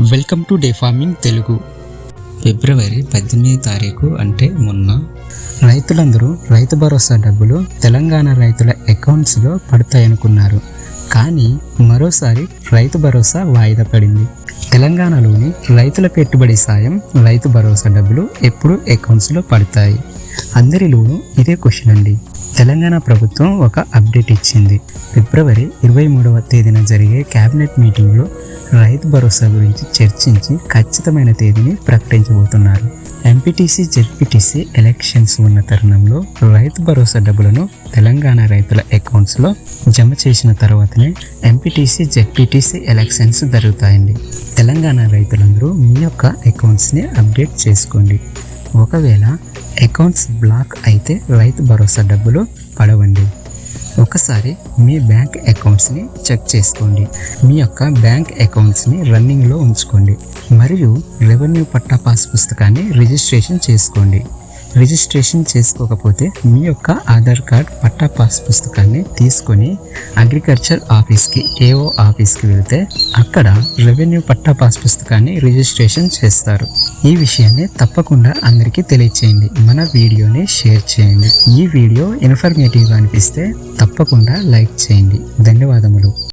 Welcome to the farming Telugu. February 18 తారీఖు అంటే మొన్న రైతులందరూ రైతు భరోసా డబ్బులు తెలంగాణ రైతుల అకౌంట్స్లో పడతాయనుకున్నారు. కానీ మరోసారి రైతు భరోసా వాయిదా పడింది. తెలంగాణలోని రైతుల పెట్టుబడి సాయం రైతు భరోసా డబ్బులు ఎప్పుడు అకౌంట్స్లో పడతాయి? అందరిలోనూ ఇదే క్వశ్చన్ అండి. తెలంగాణ ప్రభుత్వం ఒక అప్డేట్ ఇచ్చింది. ఫిబ్రవరి 23వ తేదీన జరిగే కేబినెట్ మీటింగ్లో రైతు భరోసా గురించి చర్చించి ఖచ్చితమైన తేదీని ప్రకటించబోతున్నారు. ఎంపీటీసీ జెడ్పీటీసీ ఎలక్షన్స్ ఉన్న తరుణంలో రైతు భరోసా డబ్బులను తెలంగాణ రైతుల అకౌంట్స్లో జమ చేసిన తర్వాతనే ఎంపీటీసీ జెడ్పీటీసీ ఎలక్షన్స్ జరుగుతాయండి. తెలంగాణ రైతులందరూ మీ యొక్క అకౌంట్స్ని అప్డేట్ చేసుకోండి. ఒకవేళ అకౌంట్స్ బ్లాక్ అయితే రైతు భరోసా డబ్బులు పడవండి. ఒకసారి మీ బ్యాంక్ అకౌంట్స్ని చెక్ చేసుకోండి. మీ యొక్క బ్యాంక్ అకౌంట్స్ని రన్నింగ్లో ఉంచుకోండి. మరియు రెవెన్యూ పట్టా పాస్ పుస్తకాన్ని రిజిస్ట్రేషన్ చేసుకోండి. రిజిస్ట్రేషన్ చేసుకోకపోతే మీ యొక్క ఆధార్ కార్డ్ పట్టా పాస్ పుస్తకాన్ని తీసుకొని అగ్రికల్చర్ ఆఫీస్కి ఏఓ ఆఫీస్కి వెళ్తే అక్కడ రెవెన్యూ పట్టా పాస్ పుస్తకాన్ని రిజిస్ట్రేషన్ చేస్తారు. ఈ విషయాన్ని తప్పకుండా అందరికీ తెలియచేయండి. మన వీడియోని షేర్ చేయండి. ఈ వీడియో ఇన్ఫర్మేటివ్గా అనిపిస్తే తప్పకుండా లైక్ చేయండి. ధన్యవాదములు.